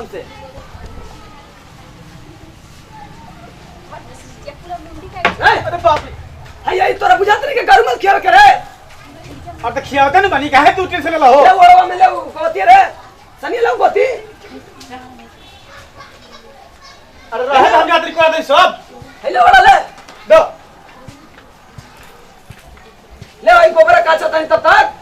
हमसे। अरे बाप रे हाय तोरा बुझात नहीं के घर में क्या करे। अब तो खियावता नहीं बनी काहे तू टेंशन ला हो। ले ओड़वा में ले गोती रे सनी लो गोती। अरे रहे हम यात्री को दे सब। हेलो ओड़ा ले दो ले भाई गोबर का चाहता है तब तक।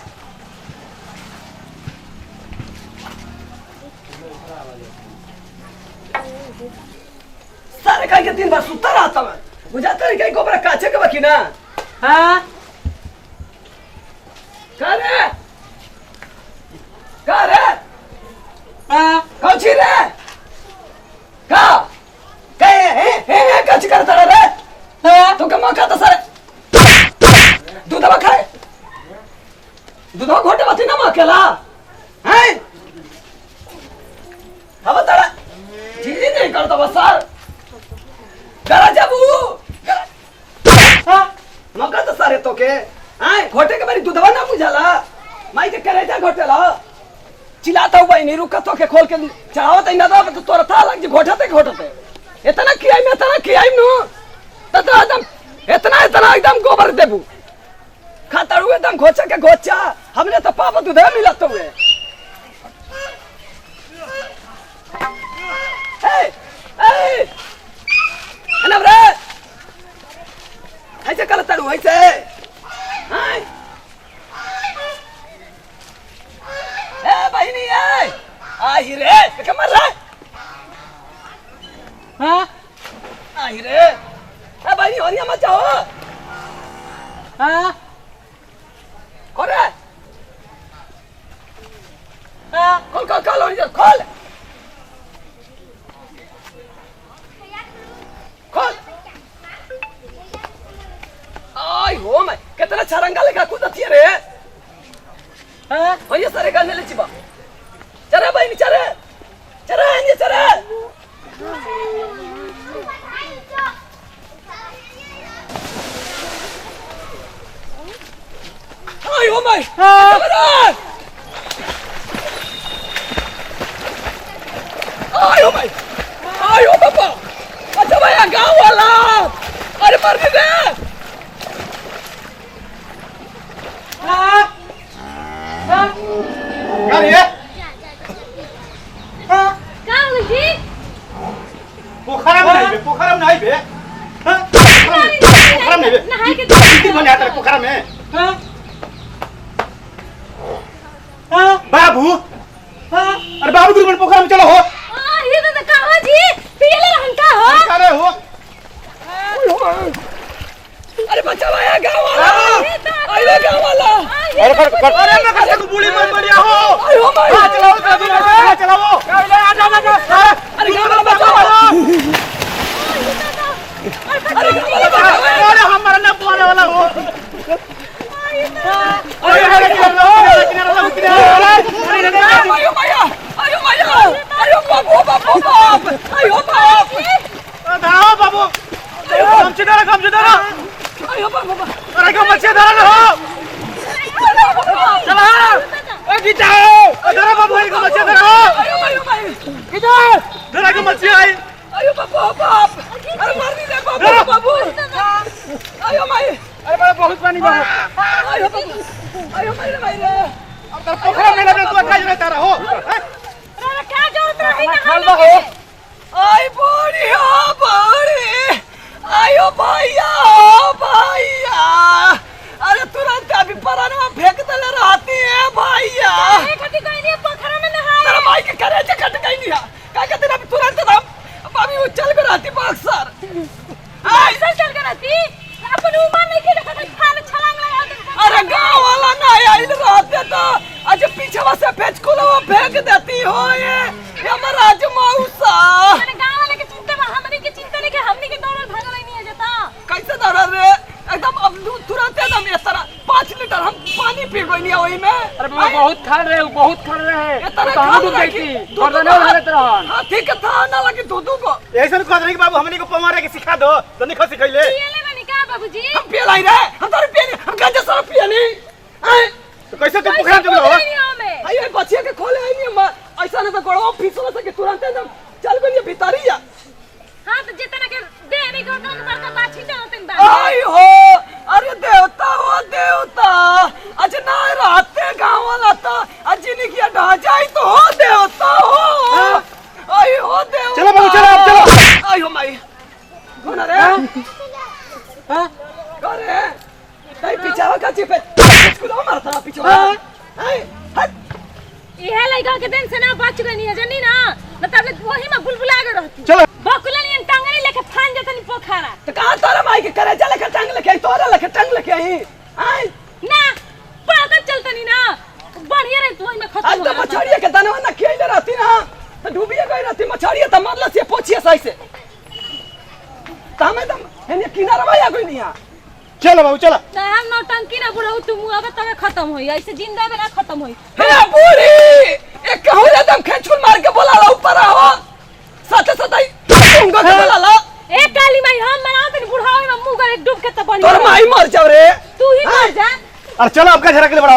सारे का के 3 बार सुता रहता मैं बुझाता नहीं के गोबर काचे के बाकी ना। हां का रे हां कौची रे का हे कच करता रे। हां तो कमा खाता सारे दूधवा खाए दूधवा घोटे बाती ना अकेला हैं। अब तारा जी नहीं करता बस सर करा जाबू हां मका तो सारे तो के हैं घोटे के बारी दूधवा ना बुझाला माई के करे जा घोटेला चिल्लाता हुआ नहीं रुका तो के खोल के चढ़ावत ना तो तोरा था लग जे घोटते इतना कियाई नु तो एकदम इतना एकदम गोबर देबू खाता हुए एकदम घोचा के घोचा हमने तो पापा दूध मिला तो हुए। ए अनब रे ऐसे करता रू ऐसे हैं ए बहनी ए आई रे के मर रे हां आई रे ए बहनी होरिया मत जाओ। हां करे हां खोल होरिया खोल खोल। आई हो मैं कितना छरंगा लेका कूदती रे। हां होरिया सारे गाने ले चिबा चरे बहनी चरे ये चरे आई हो मैं आई हो पापा अच्छा भैया गाँव वाला अरे मर गए क्या रे पोखरा में नहीं बे हां पोखरा में बे नहाए के कितनी बने आता है पोखरा में। हां हां बाबू हां अरे बाबू गुरु पोखरा में चलो हो। ये तो कहां जी पीले रहन का हो अरे हो अरे बच्चा भैया गाँव वाला अरे गाँव वाला अरे मैं कैसे को बूढ़ी मत बढ़िया हो। आयो भाई हां चलाओ अरे गाँव वाला बच्चा अरे हमारा ना बोलने वाला हो। आयो बाबू कम से धरा आयो बाबू अरे कम से धरा ना हो चला ए गिटाओ धरा बाबू ये कम से धरा आयो भाई गिटाओ धरा कम से आई आयो बाप अरे मार दी दे बाबू आयो भाई अरे बड़ा बहुत पानी बाबू आयो बाबू आयो भाई रे अब तो पोखरा में लगे तू अटका रहता रहो। अरे क्या जरूरत है खालबा हो आई बड़ी आयो भैया अरे तुरंत अभी पराना फेंक दले रहती है भैया कटी कोई नहीं पोखरा में नहाए तेरा माई के करे जे कट गई नहीं का कहते अभी तुरंत ना अभी वो चल कर रहती बक्सर ऐसा चल कर रहती अपन उमर नहीं के देखा फाल छलांग लगा। अरे गांव वाला ना आइल रहते तो आज पीछे से फेंचकुलवा फेंक देती हो ये यमराज मौसा मैंने गांव वाले के चिंता में हमनी के चिंता नहीं के हमनी के दौड़ भागल नहीं है जाता कैसे दौड़ रे एकदम अब तुरंत एकदम इस तरह 5 लीटर हम पानी पी गई नहीं वही में। अरे बाबा बहुत खा रहे हैं तो हम डूब गई थी गर्दने उधर तरह। हां ठीक है था ना लगे दूध को ऐसा कह रहे कि बाबू हमनी को पमारे के सिखा दो तो नहीं खा सिखाइले पियले बनी का बाबूजी हम पिए लाई रे हम तो पिए नहीं हम गांजा सारा पिए नहीं तो कैसे तुम पोखरा में चलो हो आई बच्चे के खोले आई नहीं ऐसा ना तो गोड़वा फिसला से के तुरंत ना रे हां करे तई पीछावा का चिपे स्कूल मारता पीछे हाय हट इहे लइका के दिन से ना बच गनी है जनी ना मतलब वही में बुलबुला के रहती चलो बकुलनी टांगनी लेके फान जतनी पोखरा तो कहां तोरा माई के करे चले के टांग लेके तोरा लेके टांग लेके आई आई ना पागल चलतनी ना बढ़िया रहे तू में खत्म आज तो मछड़िया के दाना ना खेले रहती ना तो डूबिए गई रहती मछड़िया तो मरला से पोछिए सही से तामे दम हेने किनारा आ गई नहीं चलो बाबू चलो ना हम नौटंकी ना बुढ़ऊ तू मुआ अब तक खत्म होई ऐसे जिंदा में ना खत्म होई हे बूढ़ी एक कहू रे दम खेचुल मार के बोला ला ऊपर आओ साथे साथे तुंगा के बोला ला ए काली माई हम मना तनी बुढ़ावे में मुंह करे डूब के त बनी तोर माई मर जाओ रे तू ही मर जा अरे चलो आपका झरा के लिए बढ़ाओ